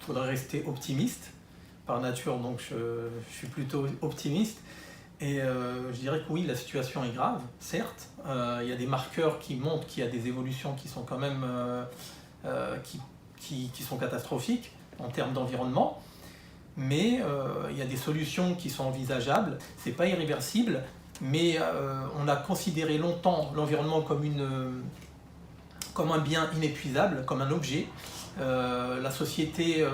faudrait rester optimiste. Par nature, donc je suis plutôt optimiste. Et je dirais que oui, la situation est grave, certes. Il y a des marqueurs qui montrent qu'il y a des évolutions qui sont quand même qui sont catastrophiques en termes d'environnement. Mais il y a des solutions qui sont envisageables. C'est pas irréversible, mais on a considéré longtemps l'environnement comme un bien inépuisable, comme un objet. La société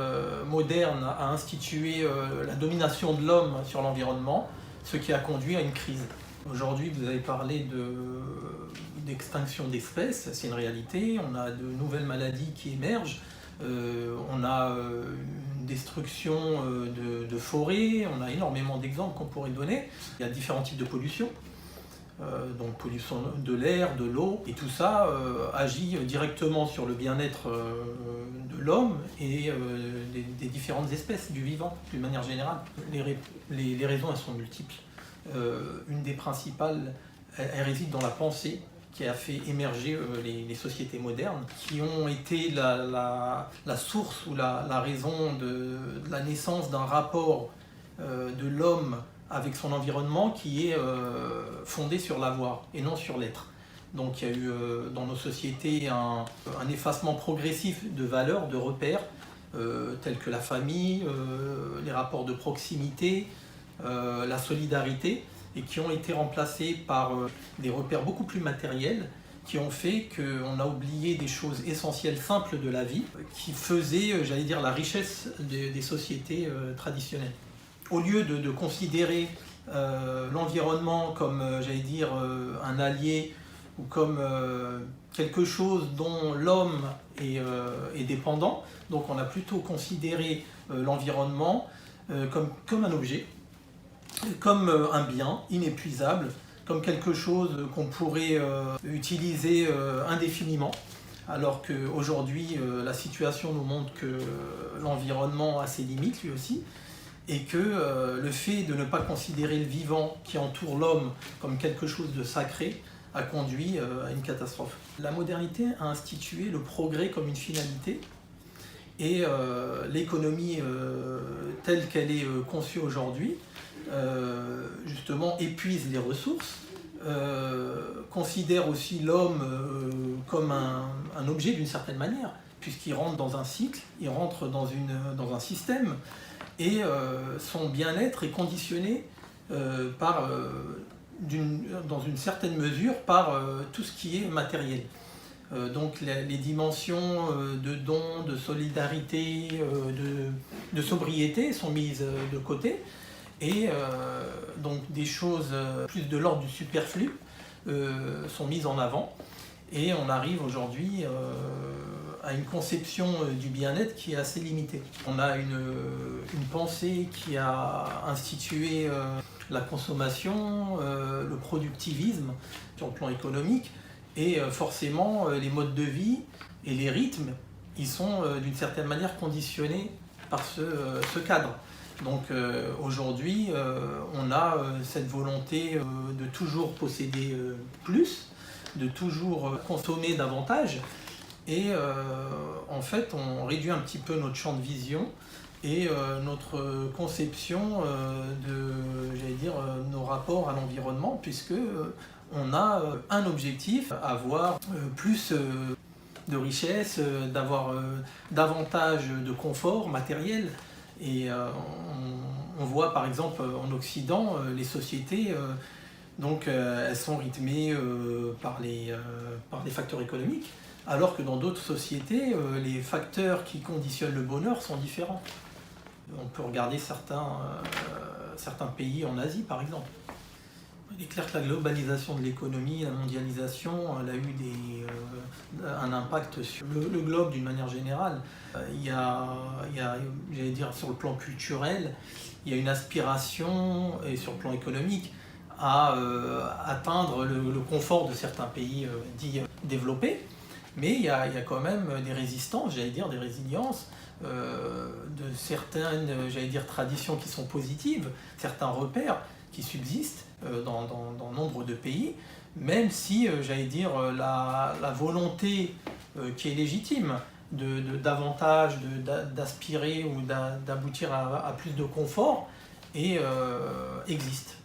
moderne a institué la domination de l'homme sur l'environnement, ce qui a conduit à une crise. Aujourd'hui, vous avez parlé d'extinction d'espèces, c'est une réalité. On a de nouvelles maladies qui émergent. On a une destruction de forêts, on a énormément d'exemples qu'on pourrait donner. Il y a différents types de pollution. Donc pollution de l'air, de l'eau, et tout ça agit directement sur le bien-être de l'homme et des différentes espèces du vivant, d'une manière générale. Les raisons, elles sont multiples. Une des principales, elle réside dans la pensée qui a fait émerger les sociétés modernes, qui ont été la source ou la raison de la naissance d'un rapport de l'homme avec son environnement qui est fondé sur l'avoir et non sur l'être. Donc il y a eu dans nos sociétés un effacement progressif de valeurs, de repères, tels que la famille, les rapports de proximité, la solidarité, et qui ont été remplacés par des repères beaucoup plus matériels, qui ont fait qu'on a oublié des choses essentielles, simples de la vie, qui faisaient, j'allais dire, la richesse des sociétés traditionnelles. Au lieu de considérer l'environnement comme, j'allais dire, un allié ou comme quelque chose dont l'homme est dépendant, donc on a plutôt considéré l'environnement comme un objet, comme un bien inépuisable, comme quelque chose qu'on pourrait utiliser indéfiniment. Alors qu'aujourd'hui, la situation nous montre que l'environnement a ses limites lui aussi, et que le fait de ne pas considérer le vivant qui entoure l'homme comme quelque chose de sacré a conduit à une catastrophe. La modernité a institué le progrès comme une finalité, et l'économie telle qu'elle est conçue aujourd'hui, justement épuise les ressources, considère aussi l'homme comme un objet d'une certaine manière, puisqu'il rentre dans un cycle, il rentre dans un système, et son bien-être est conditionné dans une certaine mesure par tout ce qui est matériel. Donc les dimensions de don, de solidarité, de sobriété sont mises de côté, et donc des choses plus de l'ordre du superflu sont mises en avant, et on arrive aujourd'hui à une conception du bien-être qui est assez limitée. On a une pensée qui a institué la consommation, le productivisme sur le plan économique, et forcément les modes de vie et les rythmes, ils sont d'une certaine manière conditionnés par ce cadre. Donc aujourd'hui, on a cette volonté de toujours posséder plus, de toujours consommer davantage, et en fait on réduit un petit peu notre champ de vision et notre conception j'allais dire, nos rapports à l'environnement, puisque on a un objectif, avoir plus de richesse, d'avoir davantage de confort matériel. Et on voit par exemple en Occident, les sociétés, donc elles sont rythmées par les facteurs économiques, alors que dans d'autres sociétés, les facteurs qui conditionnent le bonheur sont différents. On peut regarder certains pays en Asie par exemple. Il est clair que la globalisation de l'économie, la mondialisation, elle a eu un impact sur le globe d'une manière générale. Il y a, j'allais dire, sur le plan culturel, il y a une aspiration, et sur le plan économique, à atteindre le confort de certains pays dits développés. Mais il y a quand même des résistances, j'allais dire, des résiliences, de certaines, j'allais dire, traditions qui sont positives, certains repères qui subsistent dans nombre de pays, même si, j'allais dire, la volonté qui est légitime davantage, d'aspirer ou d'aboutir à plus de confort, et existe.